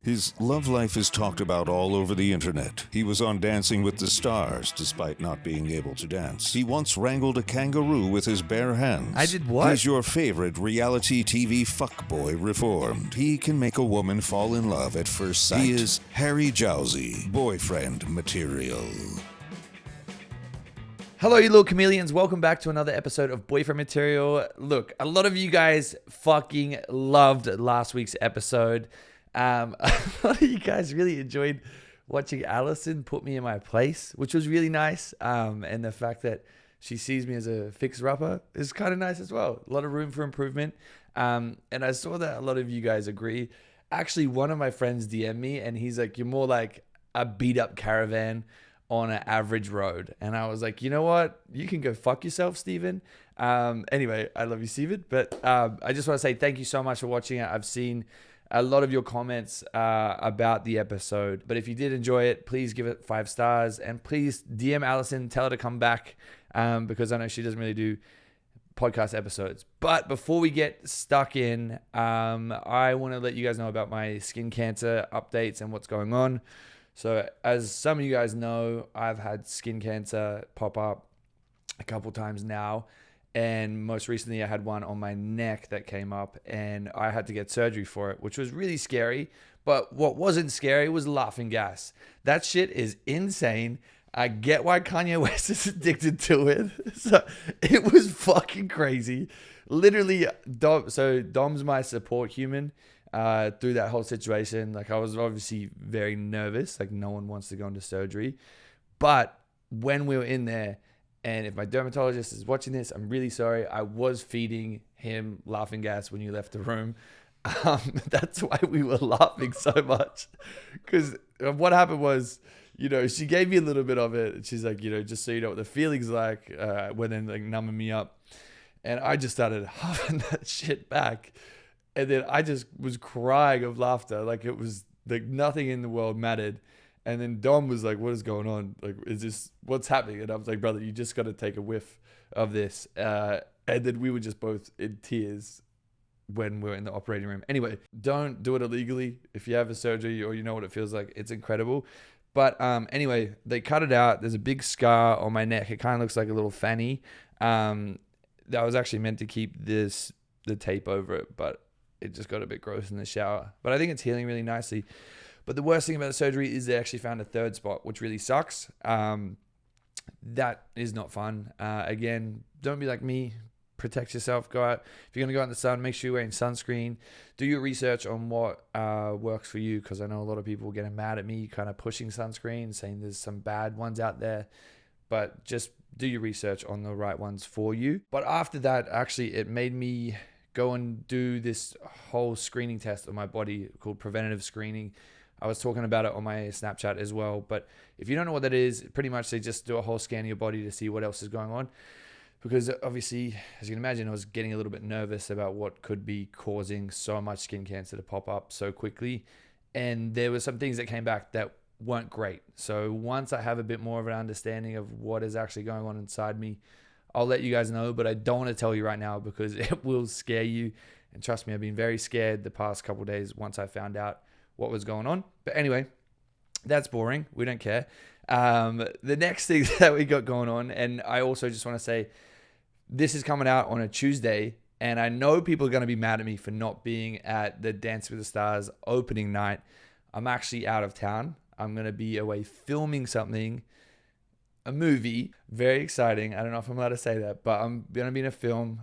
His love life is talked about all over the internet. He was on Dancing with the Stars, despite not being able to dance. He once wrangled a kangaroo with his bare hands. I did what? He's your favorite reality TV fuckboy reformed. He can make a woman fall in love at first sight. He is Harry Jowsey, boyfriend material. Hello, you little chameleons. Welcome back to another episode of Boyfriend Material. Look, a lot of you guys fucking loved last week's episode. A lot of you guys really enjoyed watching Allison put me in my place, which was really nice. And the fact that she sees me as a fixer-upper is kind of nice as well. A lot of room for improvement. And I saw that a lot of you guys agree. Actually, one of my friends DM'd me and he's like, you're more like a beat-up caravan on an average road. And I was like, you know what? You can go fuck yourself, Steven. Anyway, I love you, Steven. But I just want to say thank you so much for watching it. I've seen a lot of your comments about the episode. But if you did enjoy it, please give it 5 stars. And please DM Allison, tell her to come back because I know she doesn't really do podcast episodes. But before we get stuck in, I want to let you guys know about my skin cancer updates and what's going on. So as some of you guys know, I've had skin cancer pop up a couple times now. And most recently I had one on my neck that came up and I had to get surgery for it, which was really scary. But what wasn't scary was laughing gas. That shit is insane. I get why Kanye West is addicted to it. So it was fucking crazy. Literally, Dom's my support human through that whole situation. Like, I was obviously very nervous. Like, no one wants to go into surgery. But when we were in there, and if my dermatologist is watching this, I'm really sorry. I was feeding him laughing gas when you left the room. That's why we were laughing so much. Because what happened was, you know, she gave me a little bit of it. She's like, you know, just so you know what the feeling's like, when then like numbing me up. And I just started huffing that shit back. And then I just was crying of laughter. Like, it was like nothing in the world mattered. And then Dom was like, what is going on? Like, is this, what's happening? And I was like, brother, you just got to take a whiff of this. And then we were just both in tears when we were in the operating room. Anyway, don't do it illegally. If you have a surgery or you know what it feels like, it's incredible. But anyway, they cut it out. There's a big scar on my neck. It kind of looks like a little fanny. That was actually meant to keep the tape over it, but it just got a bit gross in the shower. But I think it's healing really nicely. But the worst thing about the surgery is they actually found a third spot, which really sucks. That is not fun. Again, don't be like me. Protect yourself. Go out. If you're going to go out in the sun, make sure you're wearing sunscreen. Do your research on what works for you, because I know a lot of people getting mad at me kind of pushing sunscreen, saying there's some bad ones out there. But just do your research on the right ones for you. But after that, actually, it made me go and do this whole screening test of my body called preventative screening. I was talking about it on my Snapchat as well. But if you don't know what that is, pretty much they just do a whole scan of your body to see what else is going on. Because obviously, as you can imagine, I was getting a little bit nervous about what could be causing so much skin cancer to pop up so quickly. And there were some things that came back that weren't great. So once I have a bit more of an understanding of what is actually going on inside me, I'll let you guys know. But I don't want to tell you right now because it will scare you. And trust me, I've been very scared the past couple of days once I found out what was going on. But anyway, that's boring. We don't care. The next thing that we got going on, and I also just want to say, this is coming out on a Tuesday, and I know people are going to be mad at me for not being at the Dance with the Stars opening night. I'm actually out of town. I'm going to be away filming something, a movie. Very exciting. I don't know if I'm allowed to say that, but I'm going to be in a film.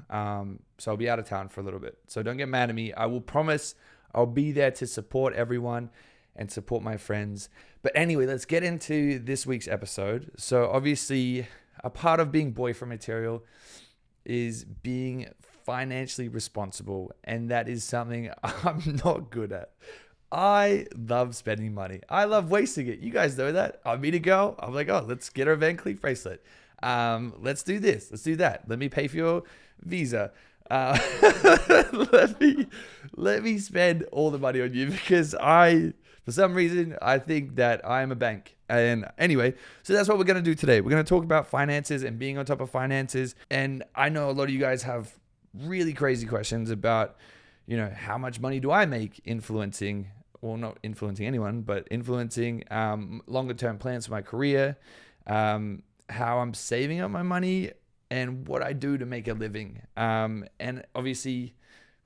So I'll be out of town for a little bit. So don't get mad at me. I will promise I'll be there to support everyone and support my friends. But anyway, let's get into this week's episode. So obviously, a part of being boyfriend material is being financially responsible. And that is something I'm not good at. I love spending money. I love wasting it. You guys know that. I meet a girl. I'm like, oh, let's get her a Van Cleef bracelet. Let's do this. Let's do that. Let me pay for your visa. Let me spend all the money on you because for some reason, I think that I am a bank. And anyway, so that's what we're going to do today. We're going to talk about finances and being on top of finances. And I know a lot of you guys have really crazy questions about, you know, how much money do I make influencing not influencing anyone, but influencing longer term plans for my career, how I'm saving up my money, and what I do to make a living. And obviously,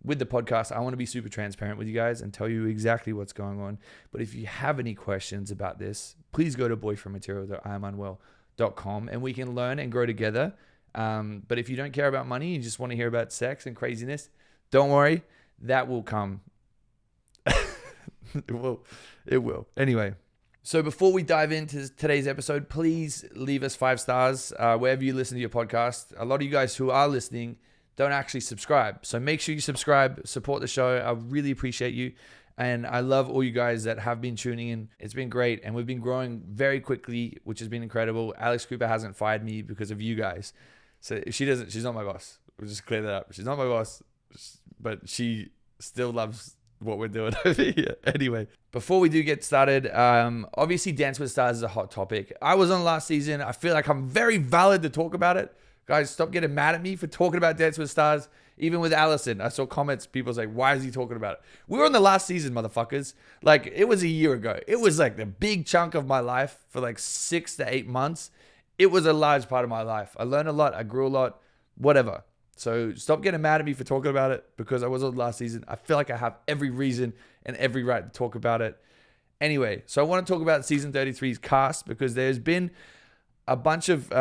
with the podcast, I want to be super transparent with you guys and tell you exactly what's going on. But if you have any questions about this, please go to boyfriendmaterial.iamunwell.com and we can learn and grow together. But if you don't care about money, you just want to hear about sex and craziness, don't worry, that will come. It will. Anyway, so before we dive into today's episode, please leave us 5 stars wherever you listen to your podcast. A lot of you guys who are listening don't actually subscribe. So make sure you subscribe, support the show. I really appreciate you. And I love all you guys that have been tuning in. It's been great. And we've been growing very quickly, which has been incredible. Alex Cooper hasn't fired me because of you guys. So if she doesn't, she's not my boss. We'll just clear that up. She's not my boss, but she still loves what we're doing over here. Anyway, before we do get started, obviously Dance with Stars is a hot topic. I was on last season. I feel like I'm very valid to talk about it. Guys, stop getting mad at me for talking about Dance with Stars. Even with Allison, I saw comments, people like, why is he talking about it? We were on the last season, motherfuckers. Like, it was a year ago. It was like the big chunk of my life for like 6 to 8 months. It was a large part of my life. I learned a lot. I grew a lot, whatever. So stop getting mad at me for talking about it because I was on last season. I feel like I have every reason and every right to talk about it. Anyway, so I want to talk about season 33's cast because there's been a bunch of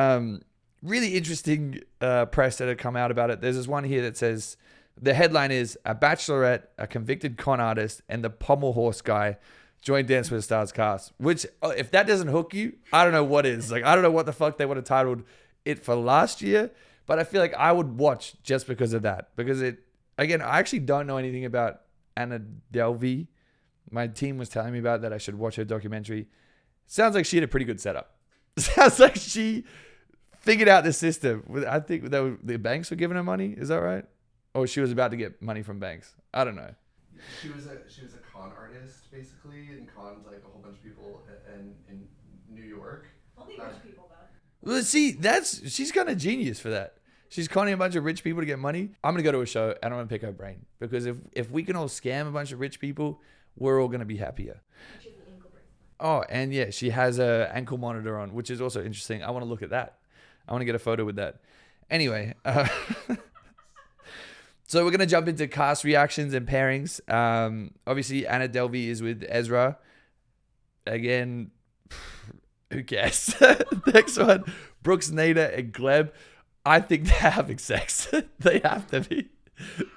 really interesting press that have come out about it. There's this one here that says, the headline is, a bachelorette, a convicted con artist, and the pommel horse guy join Dance with the Stars cast. Which, if that doesn't hook you, I don't know what is. Like, I don't know what the fuck they would have titled it for last year, but I feel like I would watch just because of that. Because again, I actually don't know anything about Anna Delvey. My team was telling me about that. I should watch her documentary. Sounds like she had a pretty good setup. Sounds like she figured out the system. I think the banks were giving her money. Is that right? Or she was about to get money from banks. I don't know. She was a con artist basically, and conned like a whole bunch of people in New York. Only rich people though. Well, see, she's kind of genius for that. She's conning a bunch of rich people to get money. I'm gonna go to a show and I'm gonna pick her brain because if we can all scam a bunch of rich people, we're all gonna be happier. She has an ankle bracelet. Oh, and yeah, she has a ankle monitor on, which is also interesting. I want to look at that. I want to get a photo with that. Anyway, so we're going to jump into cast reactions and pairings. Obviously, Anna Delvey is with Ezra. Again, who cares? Next one, Brooks, Nader, and Gleb. I think they're having sex. They have to be.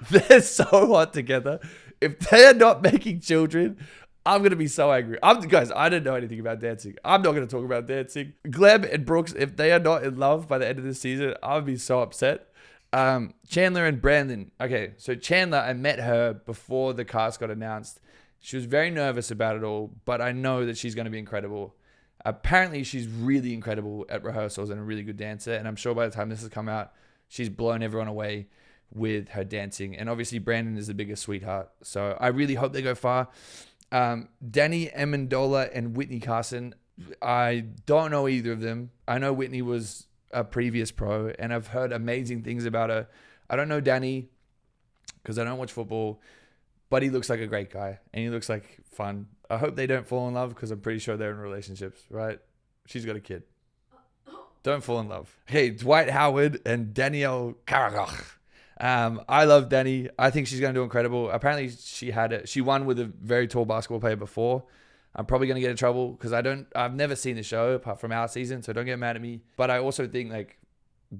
They're so hot together. If they're not making children, I'm going to be so angry. Guys, I don't know anything about dancing. I'm not going to talk about dancing. Gleb and Brooks, if they are not in love by the end of the season, I'll be so upset. Chandler and Brandon. Okay, so Chandler, I met her before the cast got announced. She was very nervous about it all, but I know that she's going to be incredible. Apparently, she's really incredible at rehearsals and a really good dancer. And I'm sure by the time this has come out, she's blown everyone away with her dancing. And obviously, Brandon is the biggest sweetheart. So I really hope they go far. Danny Amendola and Whitney Carson. I don't know either of them. I know Whitney was a previous pro and I've heard amazing things about her. I don't know Danny because I don't watch football, but he looks like a great guy and he looks like fun. I hope they don't fall in love because I'm pretty sure they're in relationships, right? She's got a kid. Don't fall in love. Hey, Dwight Howard and Danielle Karagach. I love Danny. I think she's going to do incredible. Apparently, she won with a very tall basketball player before. I'm probably going to get in trouble because I've never seen the show apart from our season, so don't get mad at me. But I also think like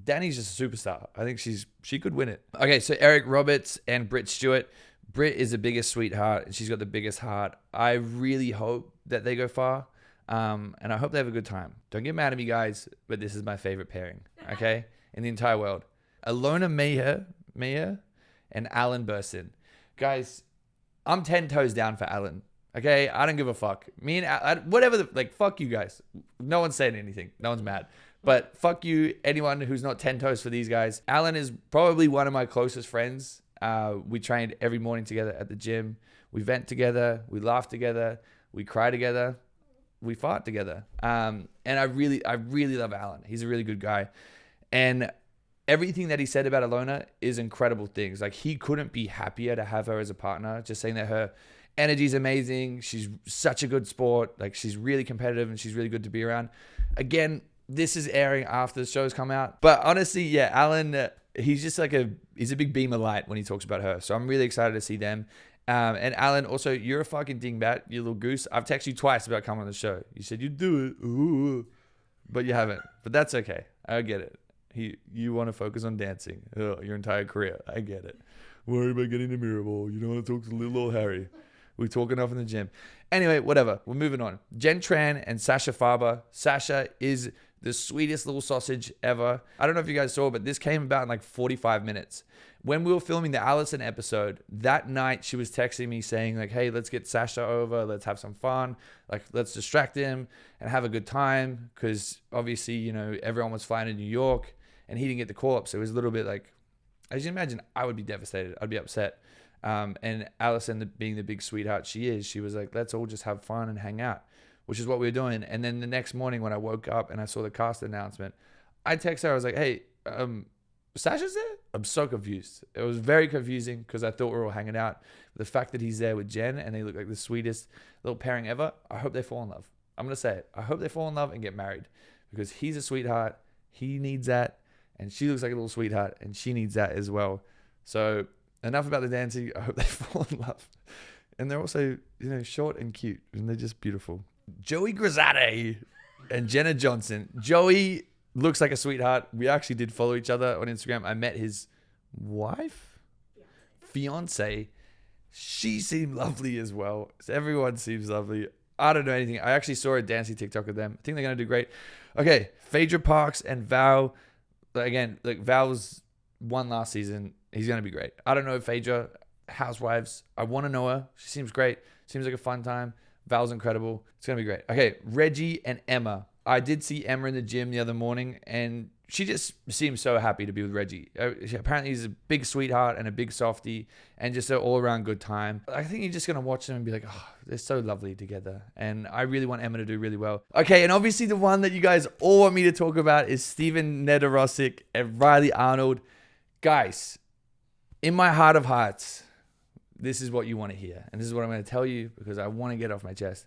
Danny's just a superstar. I think she could win it. Okay, so Eric Roberts and Britt Stewart. Britt is the biggest sweetheart and she's got the biggest heart. I really hope that they go far. And I hope they have a good time. Don't get mad at me, guys, but this is my favorite pairing, okay, in the entire world. Alona Meyer and Alan Burson. Guys, I'm 10 toes down for Alan. Okay, I don't give a fuck. Me and Alan, whatever, fuck you guys. No one's saying anything. No one's mad. But fuck you, anyone who's not 10 toes for these guys. Alan is probably one of my closest friends. We trained every morning together at the gym. We vent together. We laugh together. We cry together. We fart together. And I really love Alan. He's a really good guy. And everything that he said about Alona is incredible things. Like, he couldn't be happier to have her as a partner. Just saying that her Energy's amazing. She's such a good sport. Like, she's really competitive and she's really good to be around. Again, this is airing after the show's come out. But honestly, yeah, Alan, he's just like he's a big beam of light when he talks about her. So I'm really excited to see them. And Alan, also, you're a fucking dingbat, you little goose. I've texted you twice about coming on the show. You said you'd do it. Ooh. But you haven't. But that's okay. I get it. You want to focus on dancing your entire career. I get it. Worry about getting the mirror ball. You don't want to talk to little old Harry. We talk enough in the gym. Anyway, whatever. We're moving on. Jen Tran and Sasha Farber. Sasha is the sweetest little sausage ever. I don't know if you guys saw, but this came about in like 45 minutes. When we were filming the Allison episode, that night she was texting me saying like, hey, let's get Sasha over. Let's have some fun. Like, let's distract him and have a good time. Because obviously, you know, everyone was flying to New York and he didn't get the call up. So it was a little bit like, as you imagine, I would be devastated. I'd be upset. And Allison, being the big sweetheart she is, she was like, let's all just have fun and hang out, which is what we were doing. And then the next morning when I woke up and I saw the cast announcement, I texted her. I was like, hey, Sasha's there? I'm so confused. It was very confusing because I thought we were all hanging out. The fact that he's there with Jen and they look like the sweetest little pairing ever, I hope they fall in love. I'm going to say it. I hope they fall in love and get married because he's a sweetheart. He needs that. And she looks like a little sweetheart and she needs that as well. So enough about the dancing. I hope they fall in love. And they're also, you know, short and cute and they're just beautiful. Joey Grisade and Jenna Johnson. Joey looks like a sweetheart. We actually did follow each other on Instagram. I met his wife, fiance. She seemed lovely as well. Everyone seems lovely. I don't know anything. I actually saw a dancing TikTok of them. I think they're going to do great. Okay, Phaedra Parks and Val. Again, like Val's won last season. He's going to be great. I don't know Phaedra. Housewives. I want to know her. She seems great. Seems like a fun time. Val's incredible. It's going to be great. Okay, Reggie and Emma. I did see Emma in the gym the other morning, and she just seems so happy to be with Reggie. Apparently, he's a big sweetheart and a big softie, and just an all-around good time. I think you're just going to watch them and be like, oh, they're so lovely together. And I really want Emma to do really well. Okay, and obviously the one that you guys all want me to talk about is Steven Nedorosik and Riley Arnold. Guys, in my heart of hearts, this is what you want to hear. And this is what I'm going to tell you because I want to get off my chest.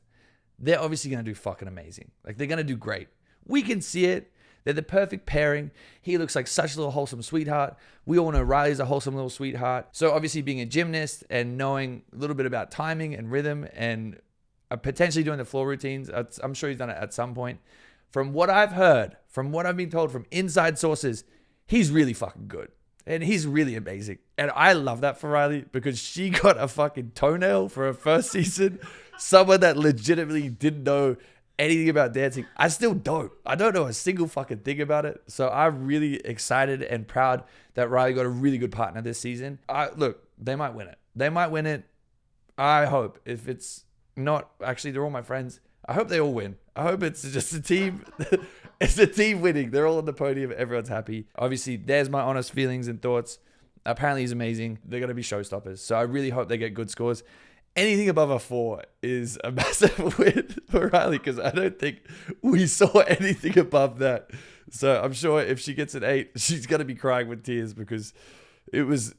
They're obviously going to do fucking amazing. Like, they're going to do great. We can see it. They're the perfect pairing. He looks like such a little wholesome sweetheart. We all know Riley's a wholesome little sweetheart. So obviously being a gymnast and knowing a little bit about timing and rhythm and potentially doing the floor routines, I'm sure he's done it at some point. From what I've heard, from what I've been told from inside sources, he's really fucking good. And he's really amazing. And I love that for Riley because she got a fucking toenail for her first season. Someone that legitimately didn't know anything about dancing. I still don't. I don't know a single fucking thing about it. So I'm really excited and proud that Riley got a really good partner this season. Look, they might win it. They might win it. I hope. If it's not, actually, they're all my friends. I hope they all win. I hope it's just a team. It's a team winning. They're all on the podium. Everyone's happy. Obviously, there's my honest feelings and thoughts. Apparently, he's amazing. They're going to be showstoppers. So I really hope they get good scores. Anything above a 4 is a massive win for Riley because I don't think we saw anything above that. So I'm sure if she gets an 8, she's going to be crying with tears because it was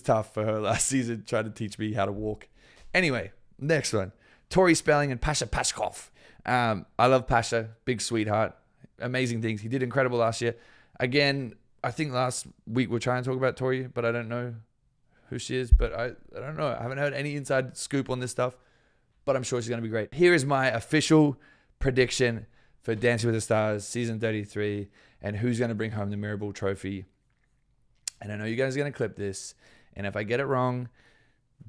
tough for her last season trying to teach me how to walk. Anyway, next one. Tori Spelling and Pasha Pashkov. I love Pasha, big sweetheart, amazing things. He did incredible last year. Again, I think last week we were trying to talk about Tori, but I don't know who she is, but I don't know. I haven't heard any inside scoop on this stuff, but I'm sure she's going to be great. Here is my official prediction for Dancing with the Stars season 33 and who's going to bring home the Mirror Ball trophy. And I know you guys are going to clip this, and if I get it wrong,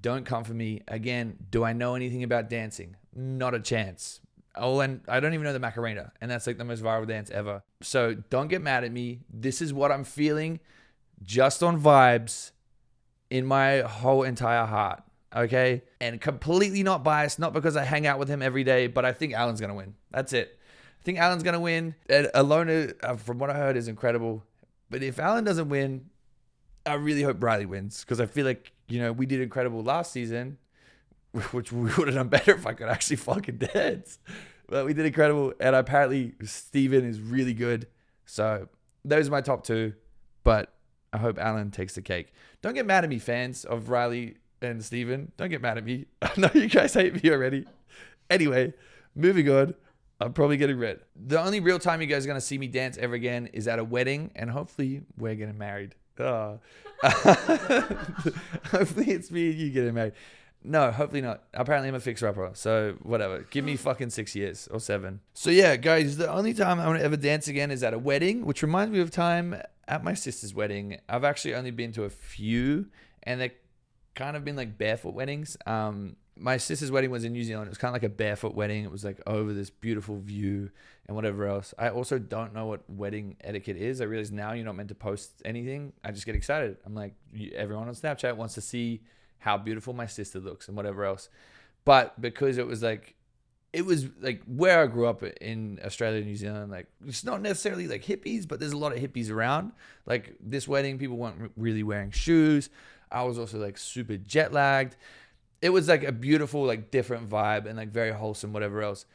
don't come for me. Again, do I know anything about dancing? Not a chance. Oh, and I don't even know the Macarena, and that's like the most viral dance ever. So don't get mad at me. This is what I'm feeling just on vibes in my whole entire heart, okay? And completely not biased, not because I hang out with him every day, but I think Alan's going to win. That's it. I think Alan's going to win. And Alona, from what I heard, is incredible. But if Alan doesn't win, I really hope Riley wins because I feel like, you know, we did incredible last season, which we would have done better if I could actually fucking dance. But we did incredible. And apparently Steven is really good. So those are my top 2. But I hope Alan takes the cake. Don't get mad at me, fans of Riley and Steven. Don't get mad at me. I know you guys hate me already. Anyway, moving on. I'm probably getting red. The only real time you guys are going to see me dance ever again is at a wedding, and hopefully we're getting married. Oh. Hopefully it's me and you getting married. No, hopefully not. Apparently I'm a fixer-upper, so whatever. Give me fucking 6 years or 7. So yeah, guys, the only time I'm going to ever dance again is at a wedding, which reminds me of time at my sister's wedding. I've actually only been to a few, and they're kind of been like barefoot weddings. My sister's wedding was in New Zealand. It was kind of like a barefoot wedding. It was like over this beautiful view and whatever else. I also don't know what wedding etiquette is. I realize now you're not meant to post anything. I just get excited. I'm like, everyone on Snapchat wants to see how beautiful my sister looks and whatever else. But because it was like where I grew up in Australia, New Zealand, like it's not necessarily like hippies, but there's a lot of hippies around. Like this wedding, people weren't really wearing shoes. I was also like super jet lagged. It was like a beautiful, like different vibe and like very wholesome, whatever else.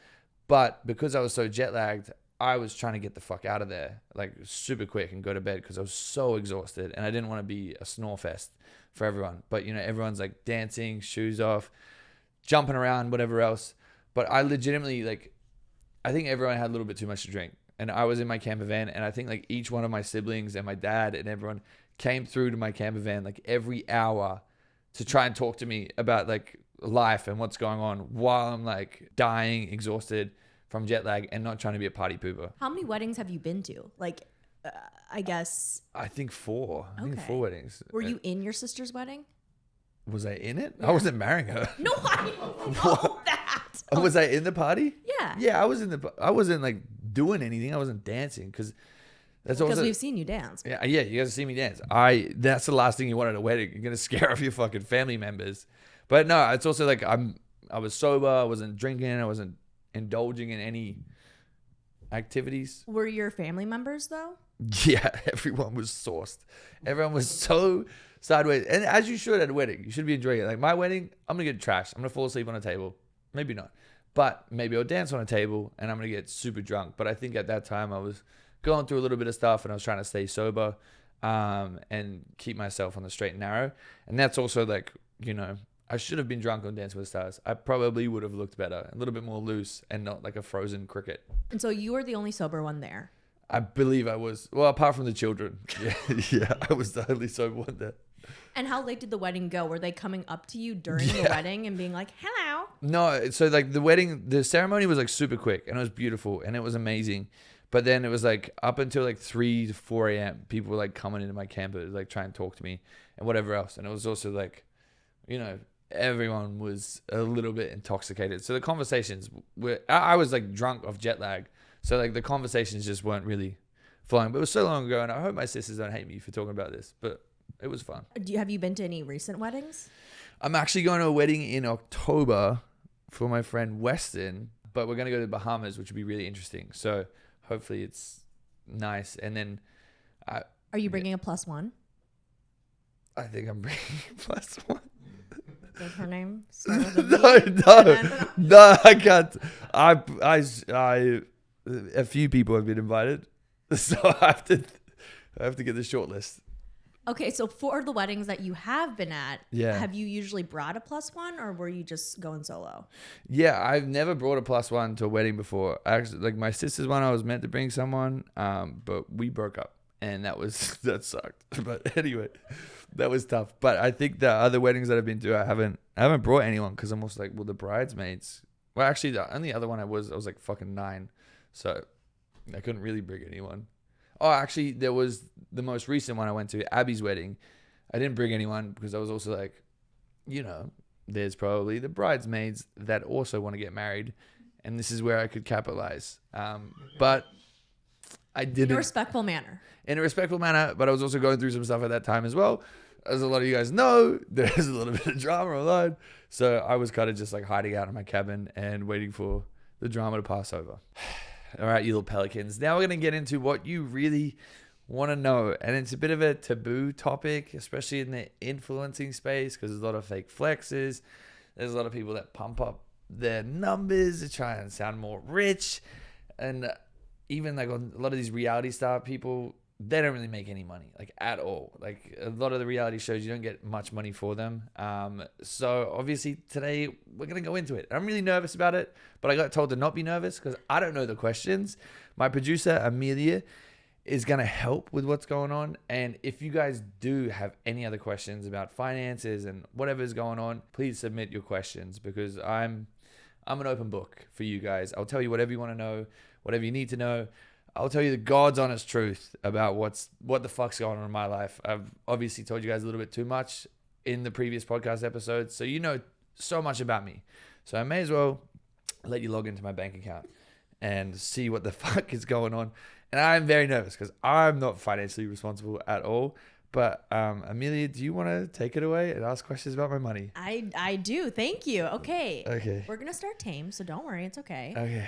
But because I was so jet lagged, I was trying to get the fuck out of there like super quick and go to bed because I was so exhausted and I didn't want to be a snore fest for everyone. But you know, everyone's like dancing, shoes off, jumping around, whatever else. But I legitimately I think everyone had a little bit too much to drink. And I was in my camper van, and I think like each one of my siblings and my dad and everyone came through to my camper van like every hour to try and talk to me about like life and what's going on while I'm like dying, exhausted from jet lag and not trying to be a party pooper. How many weddings have you been to? Like, I guess. I think 4. I think Okay. 4 weddings. Were you in your sister's wedding? Was I in it? Yeah. I wasn't marrying her. No, I didn't know that. Was I in the party? Yeah. Yeah, I wasn't like doing anything. I wasn't dancing because that's Because also. we've seen you dance. Yeah, you guys have seen me dance. That's the last thing you want at a wedding. You're gonna scare off your fucking family members. But no, it's also like I was sober. I wasn't drinking. I wasn't indulging in any activities. Were your family members though? Yeah, everyone was sauced. Everyone was so sideways. And as you should at a wedding, you should be enjoying it. Like my wedding, I'm gonna get trashed. I'm gonna fall asleep on a table. Maybe not, but maybe I'll dance on a table and I'm gonna get super drunk. But I think at that time I was going through a little bit of stuff and I was trying to stay sober and keep myself on the straight and narrow. And that's also like, you know, I should have been drunk on Dance with the Stars. I probably would have looked better, a little bit more loose and not like a frozen cricket. And so you were the only sober one there. I believe I was. Well, apart from the children. Yeah, I was the only sober one there. And how late did the wedding go? Were they coming up to you during the wedding and being like, hello? No, so like the ceremony was like super quick and it was beautiful and it was amazing. But then it was like up until like 3 to 4 a.m. people were like coming into my camper, like trying to talk to me and whatever else. And it was also like, you know, everyone was a little bit intoxicated. So the conversations I was like drunk off jet lag. So like the conversations just weren't really flowing. But it was so long ago and I hope my sisters don't hate me for talking about this, but it was fun. Have you been to any recent weddings? I'm actually going to a wedding in October for my friend Weston, but we're going to go to the Bahamas, which would be really interesting. So hopefully it's nice. And then Are you bringing a +1? I think I'm bringing +1. Does her name start with a V? No, I can't. A few people have been invited, so I have to get the short list. Okay, so for the weddings that you have been at, Yeah. have you usually brought a +1 or were you just going solo? Yeah, I've never brought a +1 to a wedding before. Actually, like my sister's one, I was meant to bring someone, but we broke up, and that sucked. But anyway, that was tough. But I think the other weddings that I've been to, I haven't brought anyone because I'm also like, well, the bridesmaids. Well, actually, the only other one I was like fucking 9, so I couldn't really bring anyone. Oh, actually, there was the most recent one I went to, Abby's wedding. I didn't bring anyone because I was also like, you know, there's probably the bridesmaids that also want to get married, and this is where I could capitalize. But I didn't. In a respectful manner. In a respectful manner, but I was also going through some stuff at that time as well. As a lot of you guys know, there's a little bit of drama online. So I was kind of just like hiding out in my cabin and waiting for the drama to pass over. All right, you little pelicans. Now we're going to get into what you really want to know. And it's a bit of a taboo topic, especially in the influencing space, because there's a lot of fake flexes. There's a lot of people that pump up their numbers to try and sound more rich. And even like on a lot of these reality star people, they don't really make any money, like at all. Like a lot of the reality shows, you don't get much money for them. So obviously today we're going to go into it. I'm really nervous about it, but I got told to not be nervous because I don't know the questions. My producer, Amelia, is going to help with what's going on. And if you guys do have any other questions about finances and whatever's going on, please submit your questions because I'm an open book for you guys. I'll tell you whatever you want to know, whatever you need to know. I'll tell you the God's honest truth about what the fuck's going on in my life. I've obviously told you guys a little bit too much in the previous podcast episodes, so you know so much about me. So I may as well let you log into my bank account and see what the fuck is going on. And I'm very nervous because I'm not financially responsible at all. But Amelia, do you want to take it away and ask questions about my money? I do. Thank you. Okay. Okay. We're gonna start tame, so don't worry. It's okay. Okay.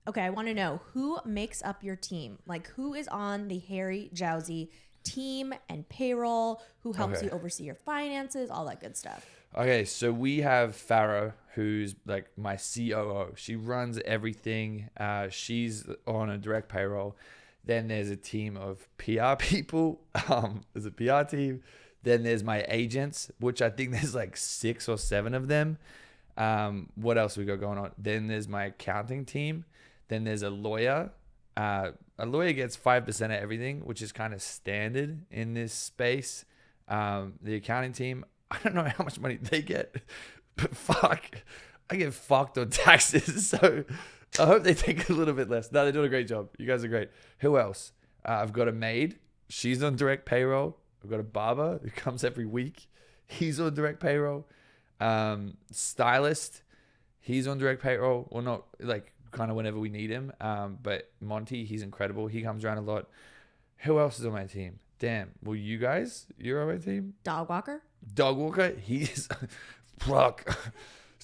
Okay. I want to know who makes up your team. Like who is on the Harry Jowsey team and payroll? Who helps you oversee your finances? All that good stuff. Okay, so we have Farah, who's like my COO. She runs everything. She's on a direct payroll. Then there's a team of PR people. There's a PR team. Then there's my agents, which I think there's like 6 or 7 of them. What else we got going on? Then there's my accounting team. Then there's a lawyer. A lawyer gets 5% of everything, which is kind of standard in this space. The accounting team, I don't know how much money they get, but fuck, I get fucked on taxes. So I hope they take a little bit less. No, they're doing a great job. You guys are great. Who else? I've got a maid. She's on direct payroll. I've got a barber who comes every week. He's on direct payroll. Stylist. He's on direct payroll. Well, not like kind of whenever we need him. But Monty, he's incredible. He comes around a lot. Who else is on my team? Damn. Well, you guys, you're on my team? Dog walker. Dog walker. He's fuck.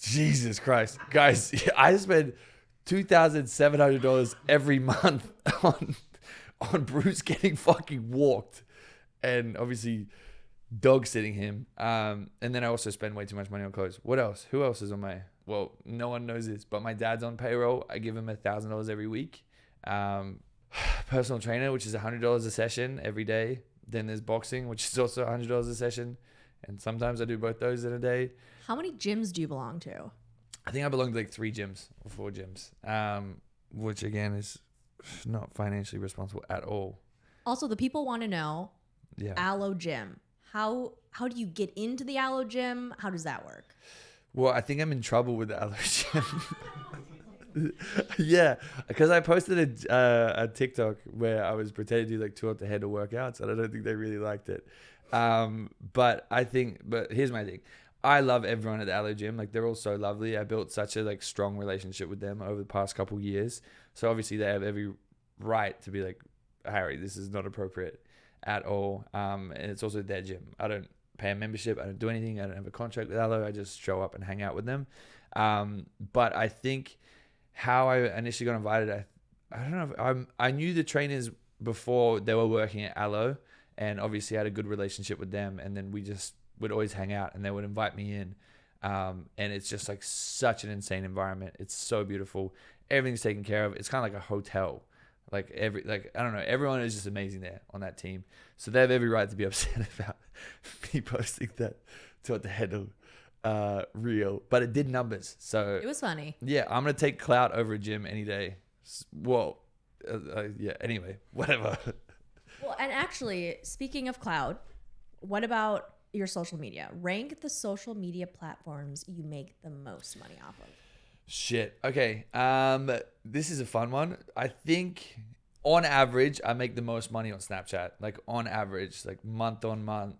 Jesus Christ. Guys, I spend $2,700 every month on Bruce getting fucking walked. And obviously dog sitting him. And then I also spend way too much money on clothes. What else? Who else is on my... Well, no one knows this, but my dad's on payroll. I give him $1,000 every week. Personal trainer, which is $100 a session every day. Then there's boxing, which is also $100 a session. And sometimes I do both those in a day. How many gyms do you belong to? I think I belong to like 3 gyms or 4 gyms, which again is not financially responsible at all. Also, the people want to know, Aloe Gym. How do you get into the Aloe Gym? How does that work? Well, I think I'm in trouble with the Aloe Gym. Yeah, because I posted a TikTok where I was pretending to do like 2 at the head of workouts, and I don't think they really liked it. But here's my thing. I love everyone at the Aloe Gym. Like they're all so lovely. I built such a like strong relationship with them over the past couple years. So obviously they have every right to be like, Harry, this is not appropriate at all. And it's also their gym. I don't pay a membership. I don't do anything. I don't have a contract with Aloe. I just show up and hang out with them. But I think how I initially got invited, I don't know. I knew the trainers before they were working at Aloe, and obviously I had a good relationship with them. And then we just would always hang out, and they would invite me in. And it's just like such an insane environment. It's so beautiful. Everything's taken care of. It's kind of like a hotel. I don't know. Everyone is just amazing there on that team. So they have every right to be upset about me posting that to the head of reel, but it did numbers. So It was funny. yeah, I'm going to take clout over a gym any day. Well, yeah, anyway, whatever. Well, and actually, speaking of cloud, what about your social media? Rank the social media platforms you make the most money off of. Shit. Okay. This is a fun one. I think on average, I make the most money on Snapchat. Like on average, like month on month,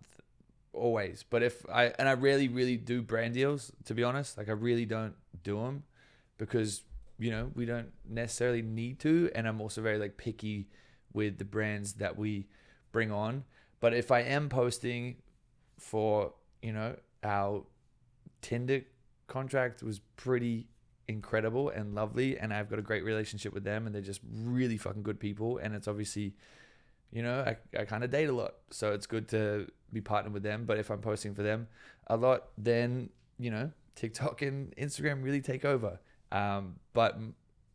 always. But I rarely really do brand deals, to be honest. Like I really don't do them because, we don't necessarily need to. And I'm also very like picky with the brands that we bring on. But if I am posting for, our Tinder contract was pretty incredible and lovely, and I've got a great relationship with them, and they're just really fucking good people. And it's obviously, I kind of date a lot, so it's good to be partnered with them. But if I'm posting for them a lot, then TikTok and Instagram really take over. But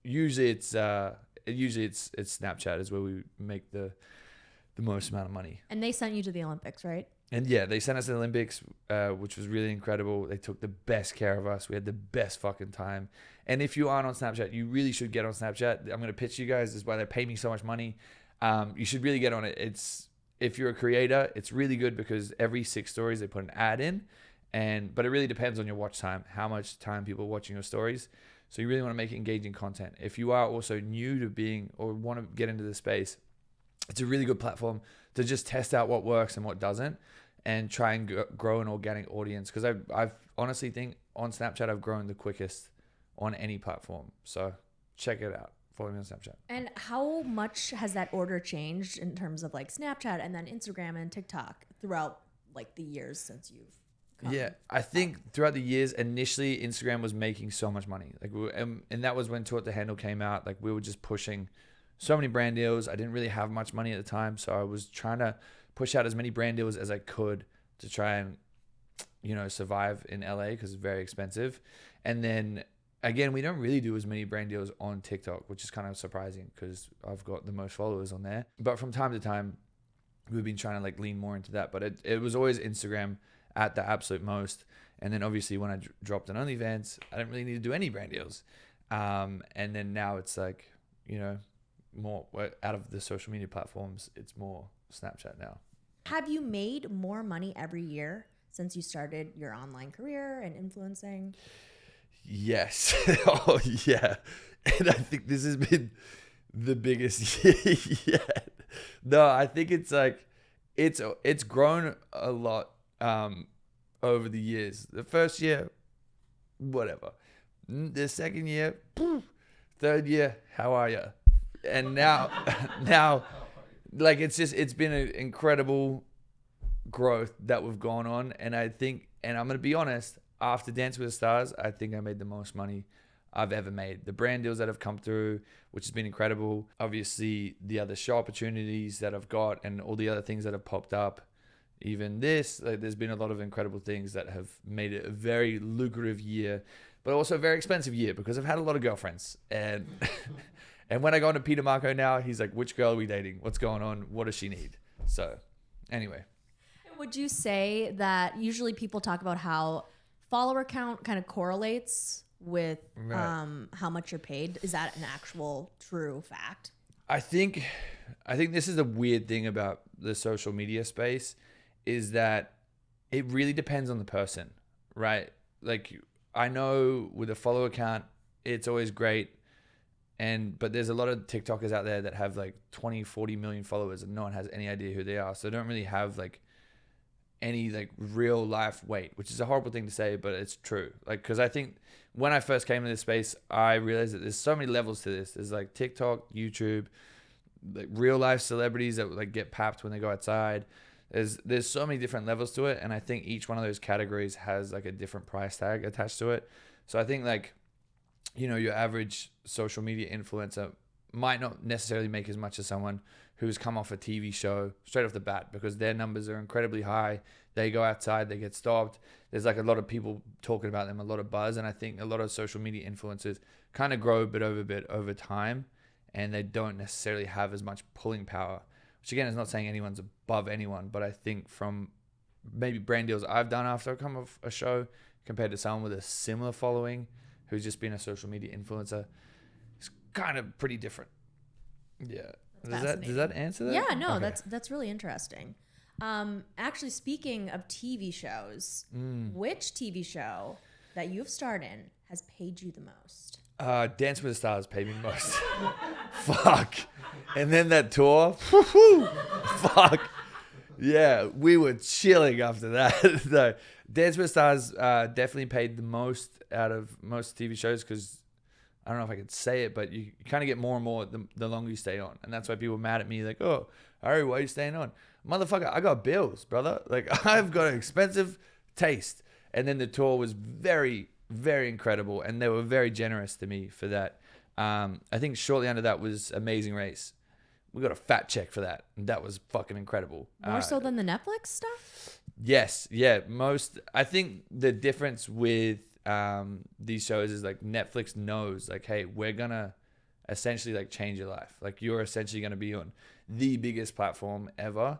usually it's Snapchat is where we make the the most amount of money. And they sent you to the Olympics, right? And yeah, they sent us to the Olympics, which was really incredible. They took the best care of us. We had the best fucking time. And if you aren't on Snapchat, you really should get on Snapchat. I'm going to pitch you guys. This is why they pay me so much money. You should really get on it. If you're a creator, it's really good because every 6 stories they put an ad in. But it really depends on your watch time, how much time people are watching your stories. So you really want to make engaging content. If you are also new to being or want to get into the space, it's a really good platform to just test out what works and what doesn't and try and grow an organic audience. Because I've honestly think on Snapchat, I've grown the quickest on any platform. So check it out. Follow me on Snapchat. And how much has that order changed in terms of like Snapchat and then Instagram and TikTok throughout like the years since you've come? Yeah, I think throughout the years, initially Instagram was making so much money. Like, and that was when Taught the Handle came out. Like, we were just pushing so many brand deals. I didn't really have much money at the time, so I was trying to push out as many brand deals as I could to try and, survive in LA because it's very expensive. And then again, we don't really do as many brand deals on TikTok, which is kind of surprising because I've got the most followers on there. But from time to time, we've been trying to like lean more into that. But it was always Instagram at the absolute most. And then obviously when I dropped an OnlyFans, I didn't really need to do any brand deals. And then now it's like, more out of the social media platforms, it's more Snapchat now. Have you made more money every year since you started your online career and influencing? Yes. Oh, yeah. And I think this has been the biggest year yet. No, I think it's like, it's grown a lot over the years. The first year, whatever. The second year, poof. Third year, how are you? And now, like, it's been an incredible growth that we've gone on. And I think, and I'm going to be honest, after Dance with the Stars, I think I made the most money I've ever made. The brand deals that have come through, which has been incredible. Obviously, the other show opportunities that I've got and all the other things that have popped up. Even this, like, there's been a lot of incredible things that have made it a very lucrative year, but also a very expensive year because I've had a lot of girlfriends. And and when I go into Peter Marco now, he's like, which girl are we dating? What's going on? What does she need? So anyway. Would you say that usually people talk about how follower count kind of correlates with how much you're paid? Is that an actual true fact? I think this is the weird thing about the social media space is that it really depends on the person, right? Like, I know with a follower count, it's always great. But there's a lot of TikTokers out there that have like 20, 40 million followers and no one has any idea who they are. So they don't really have like any like real life weight, which is a horrible thing to say, but it's true. Like, cause I think when I first came into this space, I realized that there's so many levels to this. There's like TikTok, YouTube, like real life celebrities that like get papped when they go outside. There's so many different levels to it. And I think each one of those categories has like a different price tag attached to it. So I think like, your average social media influencer might not necessarily make as much as someone who's come off a TV show straight off the bat because their numbers are incredibly high. They go outside, they get stopped. There's like a lot of people talking about them, a lot of buzz. And I think a lot of social media influencers kind of grow bit over time and they don't necessarily have as much pulling power, which again is not saying anyone's above anyone. But I think from maybe brand deals I've done after I come off a show compared to someone with a similar following who's just been a social media influencer, it's kind of pretty different. Yeah. Does that answer that? Yeah, no, Okay. that's really interesting. Actually, speaking of TV shows, which TV show that you've starred in has paid you the most? Dance with the Stars paid me the most. Fuck. And then that tour. Fuck. Yeah, we were chilling after that. No, Dance with the Stars definitely paid the most out of most TV shows because I don't know if I could say it, but you kind of get more and more the longer you stay on. And that's why people are mad at me like, oh, Harry, why are you staying on? Motherfucker, I got bills, brother. Like, I've got an expensive taste. And then the tour was very, very incredible. And they were very generous to me for that. I think shortly under that was Amazing Race. We got a fat check for that. And that was fucking incredible. More so than the Netflix stuff? Yes. Yeah. I think the difference with these shows is like Netflix knows like, hey, we're gonna essentially like change your life. Like you're essentially going to be on the biggest platform ever.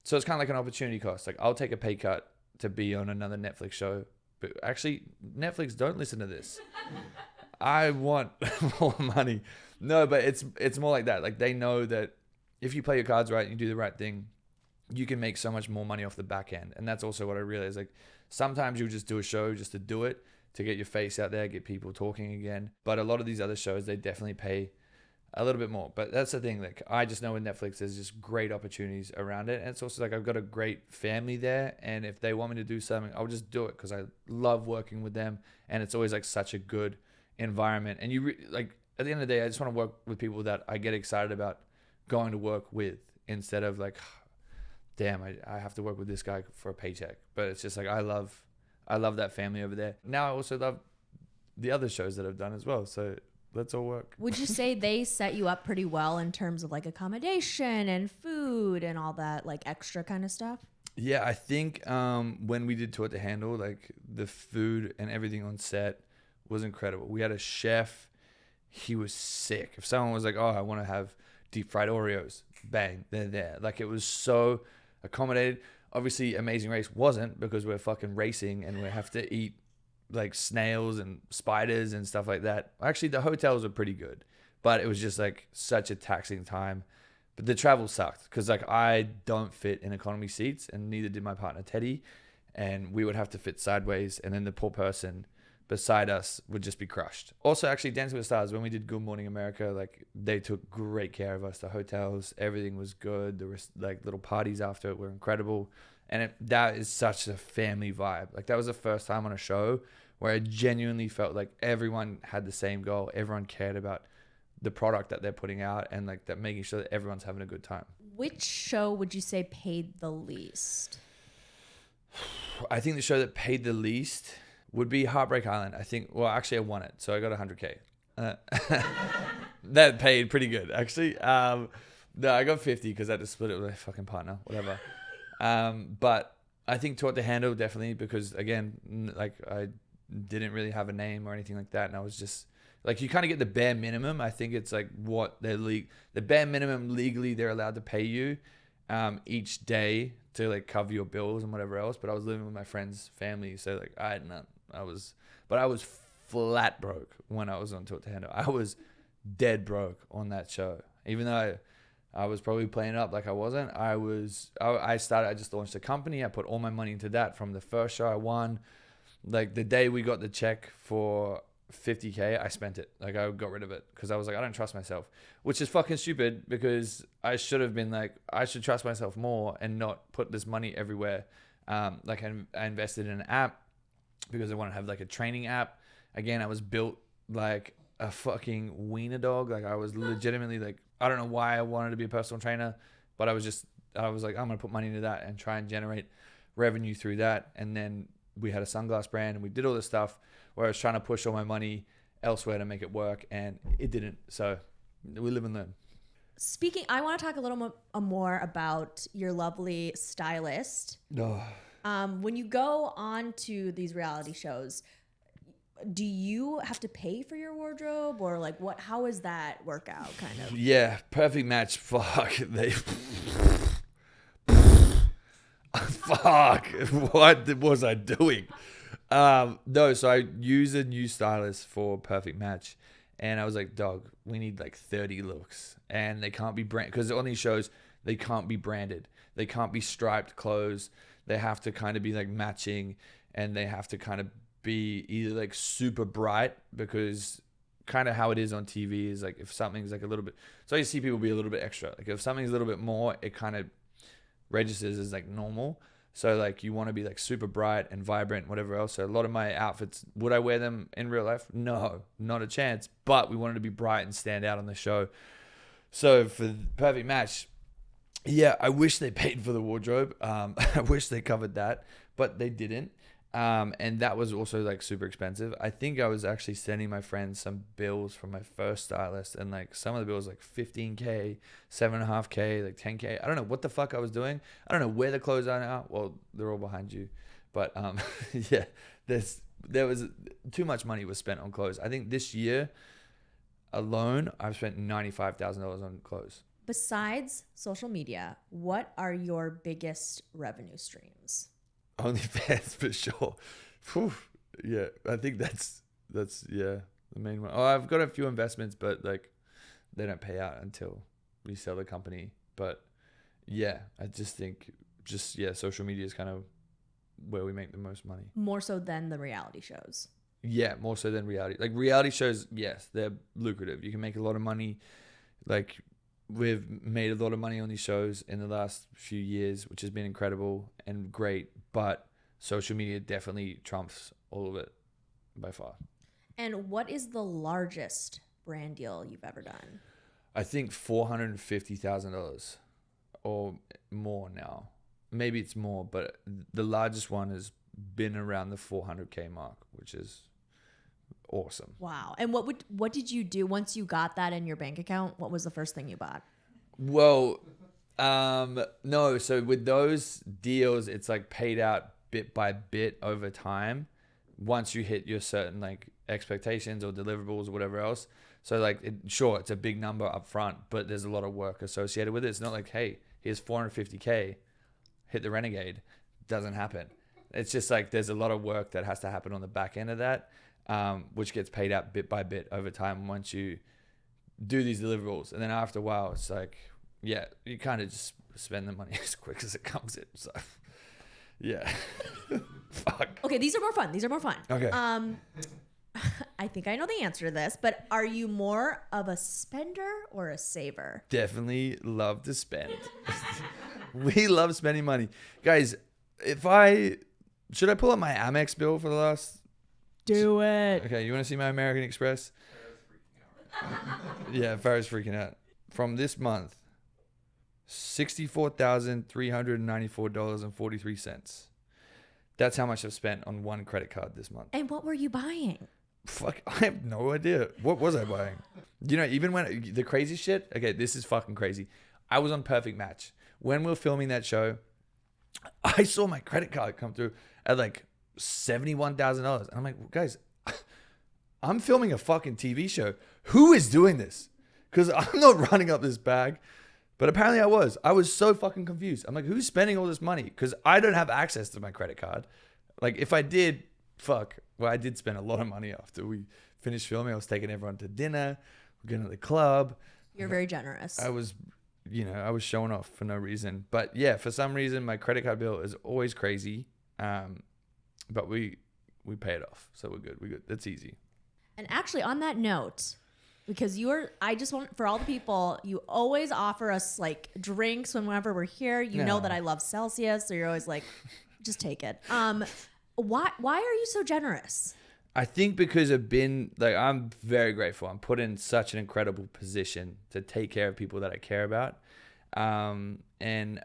So it's kind of like an opportunity cost. Like I'll take a pay cut to be on another Netflix show. But actually, Netflix, don't listen to this. I want more money. No, but it's more like that. Like they know that if you play your cards right and you do the right thing, you can make so much more money off the back end. And that's also what I realized. Like sometimes you'll just do a show just to do it, to get your face out there, get people talking again. But a lot of these other shows, they definitely pay a little bit more. But that's the thing. Like I just know with Netflix, there's just great opportunities around it. And it's also like I've got a great family there. And if they want me to do something, I'll just do it because I love working with them. And it's always like such a good environment. And you like at the end of the day, I just want to work with people that I get excited about going to work with instead of like, damn, I have to work with this guy for a paycheck. But it's just like I love that family over there. Now I also love the other shows that I've done as well. So let's all work. Would you say they set you up pretty well in terms of like accommodation and food and all that like extra kind of stuff? Yeah, I think when we did Tour to Handle, like the food and everything on set was incredible. We had a chef. He was sick. If someone was like, oh, I want to have deep fried Oreos, bang, they're there. Like it was so accommodated. Obviously Amazing Race wasn't because we're fucking racing and we have to eat like snails and spiders and stuff like that. Actually, the hotels are pretty good, but it was just like such a taxing time. But the travel sucked because like I don't fit in economy seats and neither did my partner Teddy, and we would have to fit sideways, and then the poor person beside us would just be crushed. Also, actually, Dancing with the Stars, when we did Good Morning America, like they took great care of us. The hotels, everything was good. There was like little parties after it were incredible. And that is such a family vibe. Like that was the first time on a show where I genuinely felt like everyone had the same goal. Everyone cared about the product that they're putting out and like that, making sure that everyone's having a good time. Which show would you say paid the least? I think the show that paid the least would be Heartbreak Island. I think, well, actually I won it. So I got 100K. That paid pretty good, actually. No, I got 50 because I had to split it with my fucking partner, whatever. But I think Tour to Handle definitely because, again, like I didn't really have a name or anything like that. And I was just, like, you kind of get the bare minimum. I think it's like what the bare minimum legally they're allowed to pay you each day to like cover your bills and whatever else. But I was living with my friend's family. So like I had none. I was flat broke when I was on Tour to Handle. I was dead broke on that show. Even though I was probably playing up like I wasn't. I just launched a company. I put all my money into that from the first show I won. Like the day we got the check for 50K, I spent it. Like I got rid of it because I was like, I don't trust myself, which is fucking stupid because I should have been like, I should trust myself more and not put this money everywhere. Like I invested in an app because I want to have like a training app. Again, I was built like a fucking wiener dog. Like I was legitimately like, I don't know why I wanted to be a personal trainer, but I was like, I'm going to put money into that and try and generate revenue through that. And then we had a sunglass brand and we did all this stuff where I was trying to push all my money elsewhere to make it work, and it didn't. So we live and learn. I want to talk a little more about your lovely stylist. Oh. When you go on to these reality shows, do you have to pay for your wardrobe or like how is that workout kind of? Yeah, Perfect Match. Fuck. Fuck. What was I doing? No, so I use a new stylist for Perfect Match. And I was like, dog, we need like 30 looks. And they can't be branded. Because on these shows, they can't be branded. They can't be striped clothes. They have to kind of be like matching. And they have to kind of be either like super bright, because kind of how it is on TV is like if something's like a little bit, so you see people be a little bit extra. Like if something's a little bit more, it kind of registers as like normal. So like you want to be like super bright and vibrant, whatever else. So a lot of my outfits, would I wear them in real life? No, not a chance. But we wanted to be bright and stand out on the show. So for the Perfect Match, yeah, I wish they paid for the wardrobe. I wish they covered that, but they didn't. And that was also like super expensive. I think I was actually sending my friends some bills from my first stylist, and like some of the bills like 15K, 7.5K, like 10K. I don't know what the fuck I was doing. I don't know where the clothes are now. Well, they're all behind you, but yeah, there was too much money was spent on clothes. I think this year alone, I've spent $95,000 on clothes. Besides social media, what are your biggest revenue streams? OnlyFans for sure. Whew. Yeah, I think that's the main one. Oh, I've got a few investments, but like they don't pay out until we sell the company. But yeah, I just think social media is kind of where we make the most money. More so than the reality shows. Yeah, more so than reality. Like reality shows, yes, they're lucrative. You can make a lot of money. Like we've made a lot of money on these shows in the last few years, which has been incredible and great. But social media definitely trumps all of it by far. And what is the largest brand deal you've ever done? I think $450,000 or more now. Maybe it's more, but the largest one has been around the 400K mark, which is awesome. Wow. And what did you do once you got that in your bank account? What was the first thing you bought? Well, no. So with those deals, it's like paid out bit by bit over time once you hit your certain like expectations or deliverables or whatever else. So like, it's a big number up front, but there's a lot of work associated with it. It's not like, hey, here's 450K, hit the Renegade. Doesn't happen. It's just like there's a lot of work that has to happen on the back end of that, which gets paid out bit by bit over time once you do these deliverables. And then after a while, it's like, yeah, you kind of just spend the money as quick as it comes in. So, yeah. Fuck. Okay, these are more fun. Okay. I think I know the answer to this, but are you more of a spender or a saver? Definitely love to spend. We love spending money. Guys, should I pull up my Amex bill for the last? Do it. Okay, you want to see my American Express? Yeah, Farrah's freaking out. From this month, $64,394.43. That's how much I've spent on one credit card this month. And what were you buying? Fuck, I have no idea. What was I buying? You know, even when the crazy shit, okay, this is fucking crazy. I was on Perfect Match. When we were filming that show, I saw my credit card come through at like $71,000. And I'm like, guys, I'm filming a fucking TV show. Who is doing this? Because I'm not running up this bag. But apparently I was. I was so fucking confused. I'm like, who's spending all this money? Because I don't have access to my credit card. Like, if I did, fuck. Well, I did spend a lot of money after we finished filming. I was taking everyone to dinner. We're going to the club. You're very generous. I was showing off for no reason. But yeah, for some reason, my credit card bill is always crazy. But we pay it off. So we're good. That's easy. And actually, on that note, because I just want, for all the people, you always offer us like drinks whenever we're here. You know that I love Celsius. So you're always like, just take it. Why are you so generous? I think because I'm very grateful. I'm put in such an incredible position to take care of people that I care about. And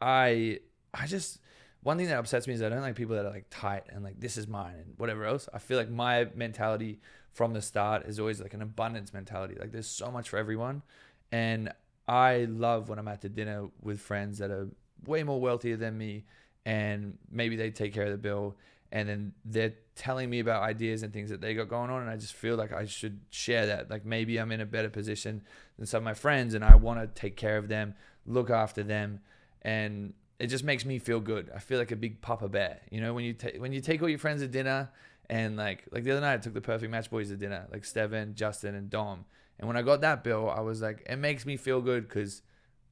I just, one thing that upsets me is I don't like people that are like tight and like, this is mine and whatever else. I feel like my mentality from the start is always like an abundance mentality. Like there's so much for everyone. And I love when I'm at the dinner with friends that are way more wealthier than me and maybe they take care of the bill and then they're telling me about ideas and things that they got going on. And I just feel like I should share that. Like maybe I'm in a better position than some of my friends and I want to take care of them, look after them. And it just makes me feel good. I feel like a big papa bear, you know, when you take all your friends to dinner and like the other night I took the Perfect Match boys to dinner, like Steven, Justin and Dom. And when I got that bill, I was like, it makes me feel good because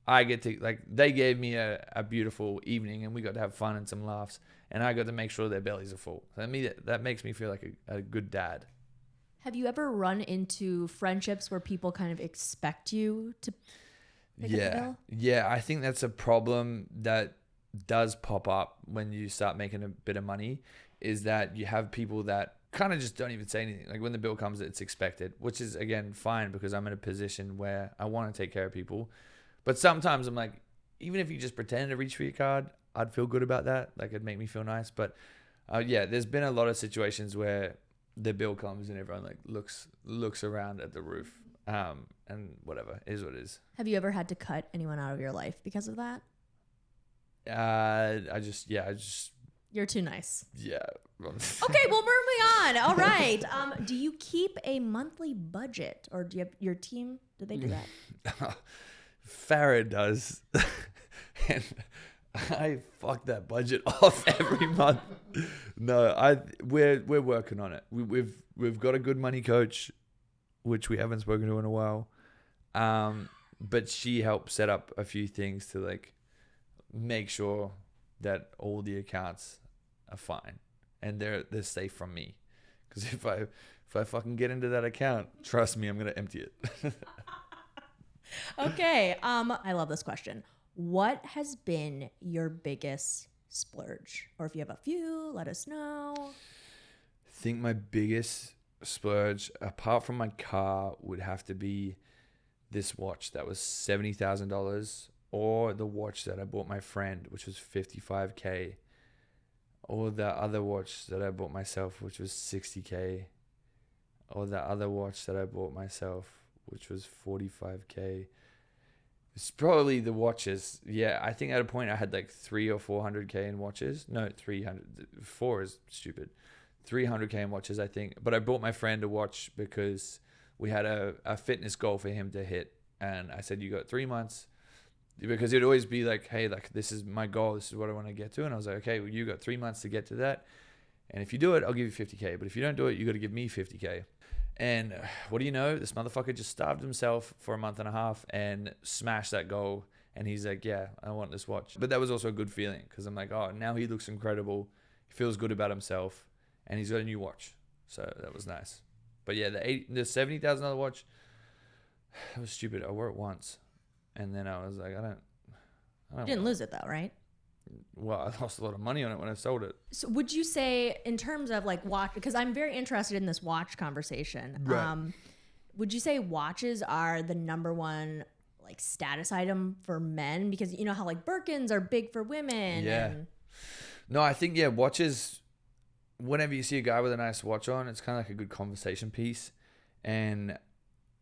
I get to, like, they gave me a beautiful evening and we got to have fun and some laughs and I got to make sure their bellies are full. So that makes me feel like a good dad. Have you ever run into friendships where people kind of expect you to pick up the bill? Yeah, I think that's a problem that does pop up when you start making a bit of money, is that you have people that kind of just don't even say anything. Like when the bill comes, it's expected, which is again fine because I'm in a position where I want to take care of people. But sometimes I'm like, even if you just pretend to reach for your card, I'd feel good about that. Like it'd make me feel nice. But yeah, there's been a lot of situations where the bill comes and everyone like looks around at the roof, and whatever, it is what it is. Have you ever had to cut anyone out of your life because of that? I just You're too nice. Yeah. Okay, well, moving on. All right. Do you keep a monthly budget, or do you have your team? Do they do that? Farrah does. And I fuck that budget off every month. No, we're working on it. We've got a good money coach, which we haven't spoken to in a while. But she helped set up a few things to like make sure that all the accounts are fine and they're safe from me. Because if I fucking get into that account, trust me, I'm gonna empty it. Okay. I love this question. What has been your biggest splurge? Or if you have a few, let us know. I think my biggest splurge, apart from my car, would have to be this watch that was $70,000, or the watch that I bought my friend, which was $55K, or the other watch that I bought myself, which was $60K, or the other watch that I bought myself, which was $45K. It's probably the watches. Yeah, I think at a point I had like 300 or 400K in watches. No, 300. 4 is stupid. 300K in watches, I think. But I bought my friend a watch because we had a fitness goal for him to hit. And I said, you got 3 months. Because it'd always be like, hey, like this is my goal. This is what I want to get to. And I was like, okay, well, you got 3 months to get to that. And if you do it, I'll give you 50K. But if you don't do it, you got to give me 50K. And what do you know? This motherfucker just starved himself for a month and a half and smashed that goal. And he's like, yeah, I want this watch. But that was also a good feeling because I'm like, oh, now he looks incredible. He feels good about himself. And he's got a new watch. So that was nice. But yeah, the $70,000 watch, that was stupid. I wore it once. And then I was like, I don't You didn't lose it though, right? Well, I lost a lot of money on it when I sold it. So would you say, in terms of like watch, because I'm very interested in this watch conversation. Right. Would you say watches are the number one like status item for men? Because you know how like Birkins are big for women. Yeah. No, I think, yeah, watches, whenever you see a guy with a nice watch on, it's kind of like a good conversation piece. And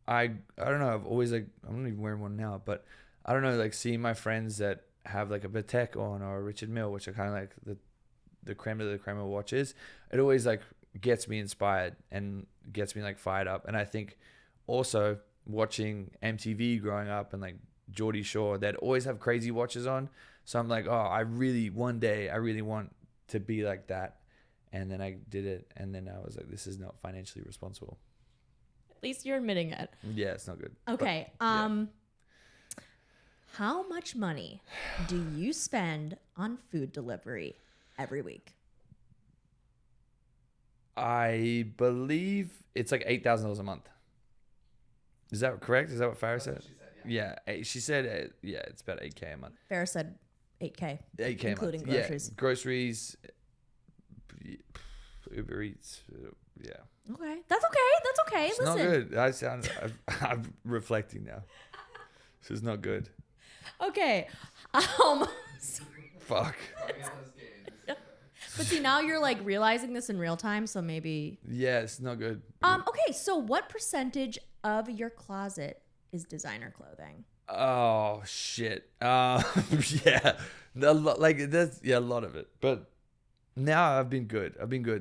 I don't know, I've always like, I'm not even wearing one now, but I don't know, like seeing my friends that have like a Patek on or a Richard Mille, which are kind of like the creme of the creme of watches, it always like gets me inspired and gets me like fired up. And I think also watching MTV growing up and like Geordie Shore, they'd always have crazy watches on. So I'm like, oh, one day I really want to be like that. And then I did it. And then I was like, this is not financially responsible. At least you're admitting it. Yeah, it's not good. Okay. But, yeah. How much money do you spend on food delivery every week? I believe it's like $8,000 a month. Is that correct? Is that what Farrah said? What she said, Yeah, she said, yeah, it's about $8K a month. Farrah said 8K. 8K including a month. groceries. Yeah, groceries, Uber Eats, yeah. Okay, that's okay. That's okay. It's Listen. not good. I'm reflecting now. This is not good. Okay. Fuck. But see, now you're like realizing this in real time, so maybe. Yeah, it's not good. Okay, so what percentage of your closet is designer clothing? Oh shit. Yeah, a lot of it. But now I've been good.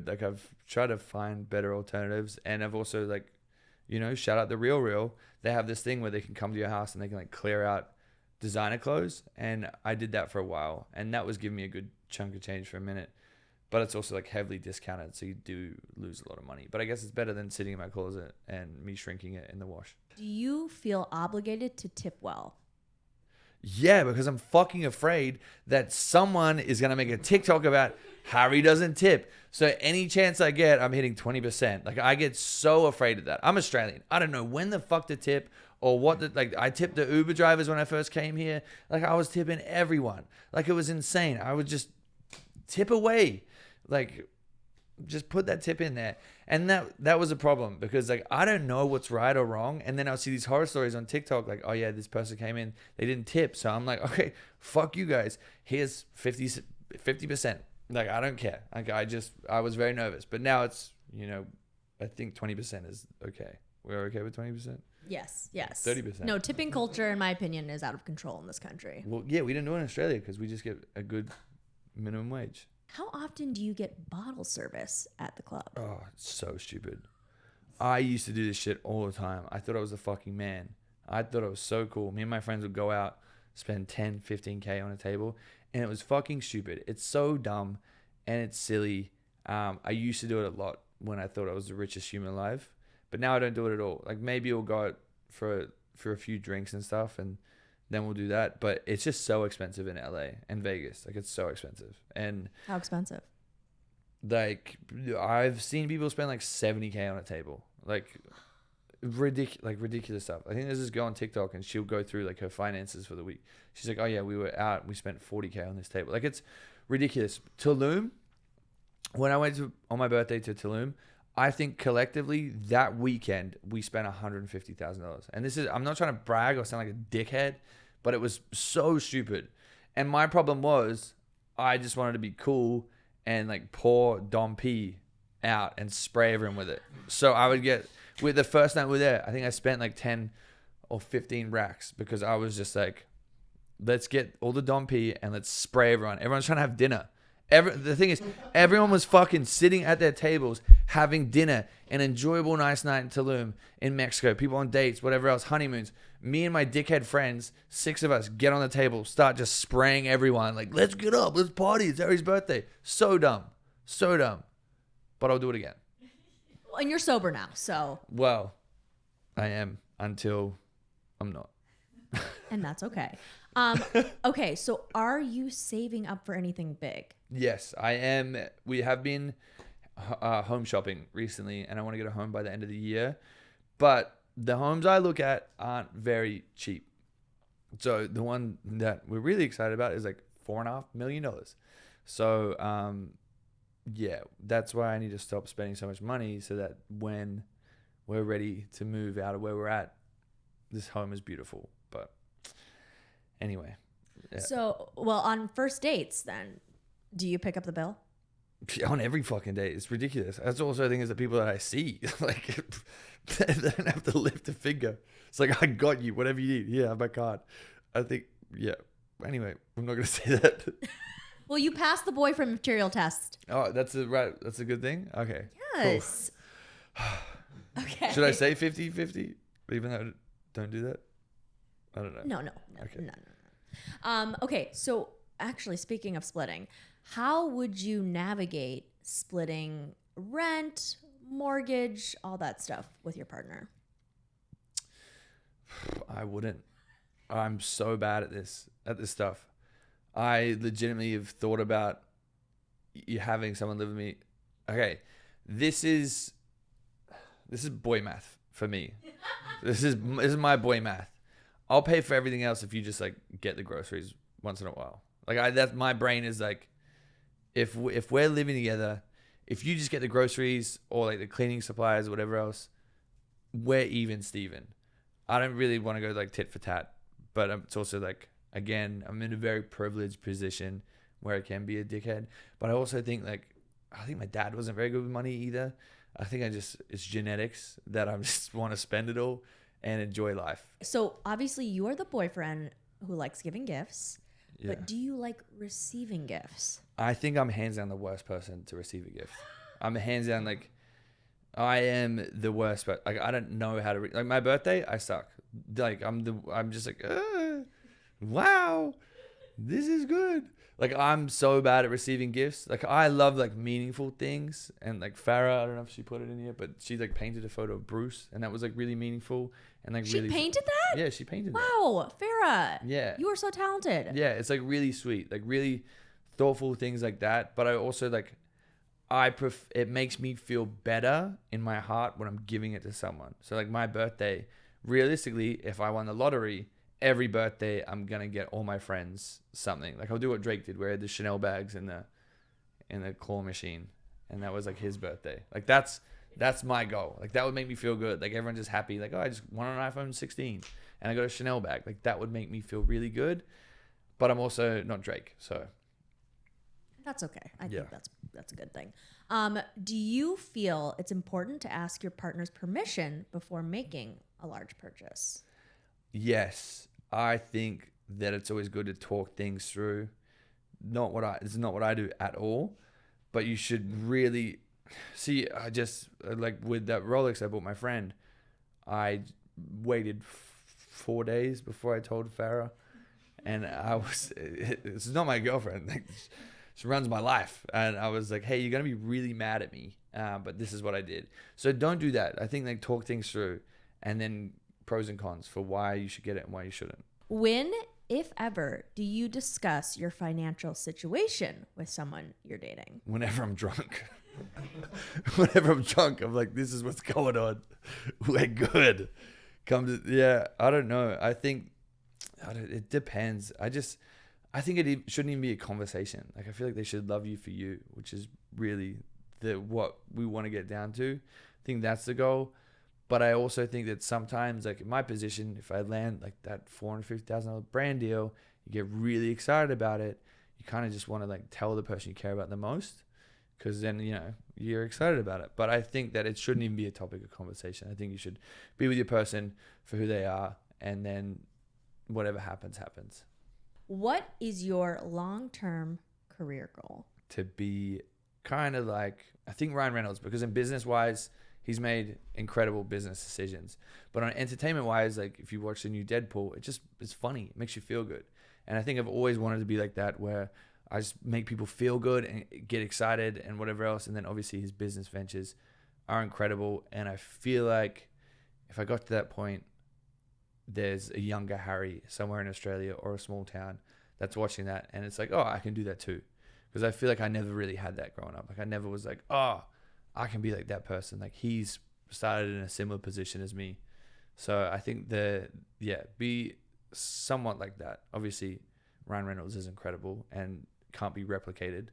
Like I've tried to find better alternatives, and I've also like, shout out the Real. They have this thing where they can come to your house and they can like clear out designer clothes, and I did that for a while, and that was giving me a good chunk of change for a minute. But it's also like heavily discounted, so you do lose a lot of money. But I guess it's better than sitting in my closet and me shrinking it in the wash. Do you feel obligated to tip well? Yeah, because I'm fucking afraid that someone is going to make a TikTok about Harry doesn't tip. So any chance I get, I'm hitting 20%. Like I get so afraid of that. I'm Australian. I don't know when the fuck to tip or what I tipped the Uber drivers when I first came here. Like I was tipping everyone. Like it was insane. I would just tip away. Like just put that tip in there. And that was a problem because like I don't know what's right or wrong. And then I'll see these horror stories on TikTok like, oh yeah, this person came in, they didn't tip. So I'm like, okay, fuck you guys. Here's 50%. Like I don't care. Like I was very nervous. But now it's, I think 20% is okay. We're okay with 20%? Yes. 30%. No, tipping culture, in my opinion, is out of control in this country. Well, yeah, we didn't do it in Australia because we just get a good minimum wage. How often do you get bottle service at the club? Oh, it's so stupid. I used to do this shit all the time. I thought I was a fucking man. I thought it was so cool. Me and my friends would go out, spend 10, 15K on a table, and it was fucking stupid. It's so dumb and it's silly. I used to do it a lot when I thought I was the richest human alive, but now I don't do it at all. Like maybe we'll go out for a few drinks and stuff, and then we'll do that. But it's just so expensive in LA and Vegas. Like it's so expensive. And How expensive? like I've seen people spend like 70K on a table, like ridiculous stuff. I think there's this girl on TikTok and she'll go through like her finances for the week. She's like, oh yeah, we were out, we spent 40K on this table. Like it's ridiculous. Tulum, when I went on my birthday to Tulum, I think collectively that weekend we spent $150,000. And this is, I'm not trying to brag or sound like a dickhead, but it was so stupid. And my problem was I just wanted to be cool and like pour Dom P out and spray everyone with it. So I would get, with the first night we were there, I think I spent like 10 or 15 racks because I was just like, let's get all the Dom P and let's spray everyone. Everyone's trying to have dinner. The thing is, everyone was fucking sitting at their tables having dinner, an enjoyable, nice night in Tulum, in Mexico, people on dates, whatever else, honeymoons. Me and my dickhead friends, 6 of us, get on the table, start just spraying everyone. Like, let's get up, let's party, it's Harry's birthday. So dumb. So dumb. But I'll do it again. And you're sober now, so. Well, I am until I'm not. And that's okay. Okay, so are you saving up for anything big? Yes, I am. We have been home shopping recently, and I want to get a home by the end of the year. But the homes I look at aren't very cheap. So the one that we're really excited about is like $4.5 million. So yeah, that's why I need to stop spending so much money so that when we're ready to move out of where we're at, this home is beautiful. But anyway. Yeah. So, well, on first dates then, do you pick up the bill? On every fucking date. It's ridiculous. That's also the thing is the people that I see, like, they don't have to lift a finger. It's like, I got you, whatever you need. Yeah, I have my card. I think, yeah. Anyway, I'm not going to say that. Well, you passed the boyfriend material test. Oh, that's a good thing? Okay. Yes. Cool. Okay. Should I say 50-50? Even though I don't do that? I don't know. No. Okay. No. Okay, so actually, speaking of splitting, how would you navigate splitting rent, mortgage, all that stuff with your partner? I wouldn't. I'm so bad at this stuff. I legitimately have thought about you having someone live with me. Okay, this is boy math for me. This is my boy math. I'll pay for everything else if you just like get the groceries once in a while. Like that's my brain is like, if we're living together, if you just get the groceries or like the cleaning supplies or whatever else, we're even Steven. I don't really want to go like tit for tat, but it's also like, again, I'm in a very privileged position where I can be a dickhead. But I also think like, I think my dad wasn't very good with money either. I think it's genetics that I just want to spend it all and enjoy life. So obviously you're the boyfriend who likes giving gifts, Yeah. but do you like receiving gifts? I think I'm hands down the worst person to receive a gift. I'm hands down like, I am the worst, but like I don't know how to like my birthday. I suck. Like I'm just like, wow, this is good. Like I'm so bad at receiving gifts. Like I love like meaningful things, and like Farah, I don't know if she put it in here, but she like painted a photo of Bruce, and that was like really meaningful and like She really. painted that? Yeah, she painted that. Wow, Farah. Yeah. You are so talented. Yeah, it's like really sweet, like really thoughtful things like that. But I also like, it makes me feel better in my heart when I'm giving it to someone. So like my birthday, realistically, if I won the lottery, every birthday I'm gonna get all my friends something. Like I'll do what Drake did, where he had the Chanel bags in the claw machine, and that was like his birthday. Like that's my goal. Like that would make me feel good. Like everyone's just happy. Like, oh, I just won an iPhone 16 and I got a Chanel bag. Like that would make me feel really good. But I'm also not Drake, so That's okay. I Yeah. think that's a good thing. Do you feel it's important to ask your partner's permission before making a large purchase? yes, I think that it's always good to talk things through this is not what I do at all. But you should really see. I just like with that Rolex I bought my friend. I waited 4 days before I told Farah, and it's not my girlfriend. Like, she runs my life, and I was like, hey, you're gonna be really mad at me, but this is what I did. So don't do that. I think like talk things through, and then pros and cons for why you should get it and why you shouldn't. When, if ever, do you discuss your financial situation with someone you're dating? Whenever I'm drunk. Whenever I'm drunk, I'm like, this is what's going on. We're good. I don't know. It depends. I think it shouldn't even be a conversation. Like, I feel like they should love you for you, which is really what we want to get down to. I think that's the goal. But I also think that sometimes, like in my position, if I land like that $450,000 brand deal, you get really excited about it. You kind of just want to like tell the person you care about the most, because then, you're excited about it. But I think that it shouldn't even be a topic of conversation. I think you should be with your person for who they are, and then whatever happens, happens. What is your long-term career goal? To be kind of like, I think Ryan Reynolds, because in business-wise, he's made incredible business decisions. But on entertainment-wise, like if you watch the new Deadpool, it's funny. It makes you feel good. And I think I've always wanted to be like that, where I just make people feel good and get excited and whatever else. And then obviously his business ventures are incredible. And I feel like if I got to that point, there's a younger Harry somewhere in Australia or a small town that's watching that. And it's like, oh, I can do that too. Because I feel like I never really had that growing up. Like I never was like, oh, I can be like that person. Like he's started in a similar position as me. So I think be somewhat like that. Obviously, Ryan Reynolds is incredible and can't be replicated.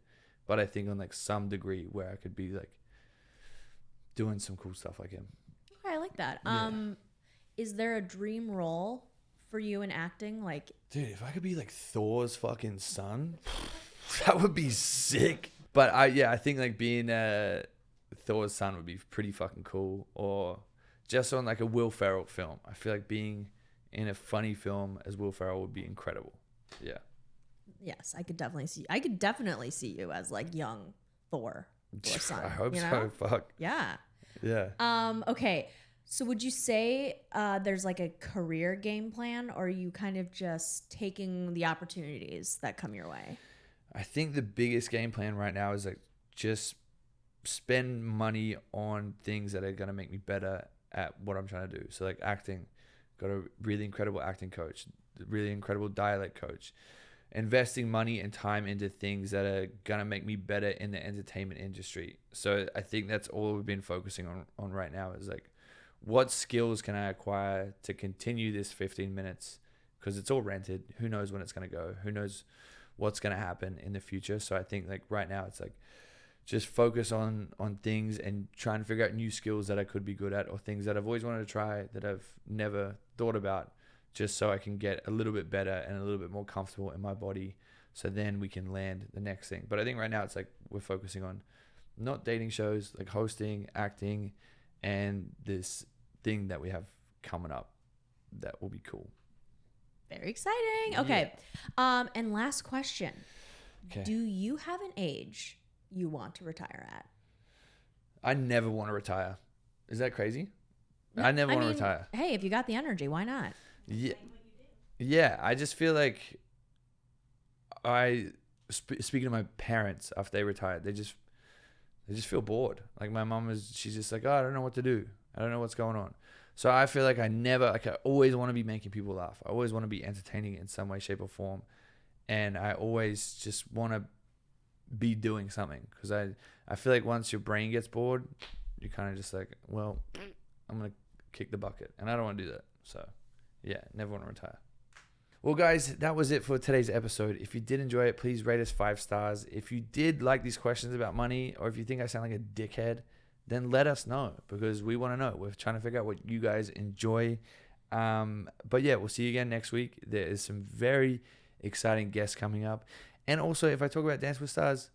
But I think on like some degree where I could be like doing some cool stuff like him. Okay, I like that. Yeah. Is there a dream role for you in acting? Like, dude, if I could be like Thor's fucking son, that would be sick. But I think like being Thor's son would be pretty fucking cool. Or just on like a Will Ferrell film. I feel like being in a funny film as Will Ferrell would be incredible. Yeah. Yes, I could definitely see you as like young Thor's son. I hope so. Fuck. Yeah. Yeah. Okay. So would you say there's like a career game plan, or are you kind of just taking the opportunities that come your way? I think the biggest game plan right now is like just spend money on things that are going to make me better at what I'm trying to do. So like acting, got a really incredible acting coach, really incredible dialect coach. Investing money and time into things that are going to make me better in the entertainment industry. So I think that's all we've been focusing on right now is like, what skills can I acquire to continue this 15 minutes? Because it's all rented. Who knows when it's going to go? Who knows what's going to happen in the future? So I think like right now it's like just focus on things and try and figure out new skills that I could be good at, or things that I've always wanted to try that I've never thought about, just so I can get a little bit better and a little bit more comfortable in my body. So then we can land the next thing. But I think right now it's like we're focusing on not dating shows, like hosting, acting, and this thing that we have coming up that will be cool. Very exciting. Okay. Yeah. And last question. Okay. Do you have an age you want to retire at? I never want to retire. Is that crazy? No, I never want to retire. Hey, if you got the energy, why not? Yeah. I just feel like speaking to my parents after they retired, they just feel bored. Like my mom she's just like, oh, I don't know what to do. I don't know what's going on. So I feel like I always want to be making people laugh. I always want to be entertaining in some way, shape, or form. And I always just want to be doing something. Because I feel like once your brain gets bored, you're kind of just like, well, I'm going to kick the bucket. And I don't want to do that. So yeah, never want to retire. Well, guys, that was it for today's episode. If you did enjoy it, please rate us 5 stars. If you did like these questions about money, or if you think I sound like a dickhead, then let us know, because we want to know. We're trying to figure out what you guys enjoy. But yeah, we'll see you again next week. There is some very exciting guests coming up. And also, if I talk about Dance with Stars,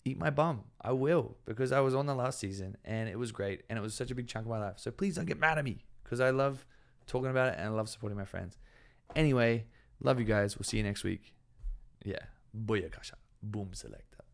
eat my bum. I will, because I was on the last season and it was great. And it was such a big chunk of my life. So please don't get mad at me, because I love talking about it and I love supporting my friends. Anyway, love you guys. We'll see you next week. Yeah. Booyakasha. Boom selector.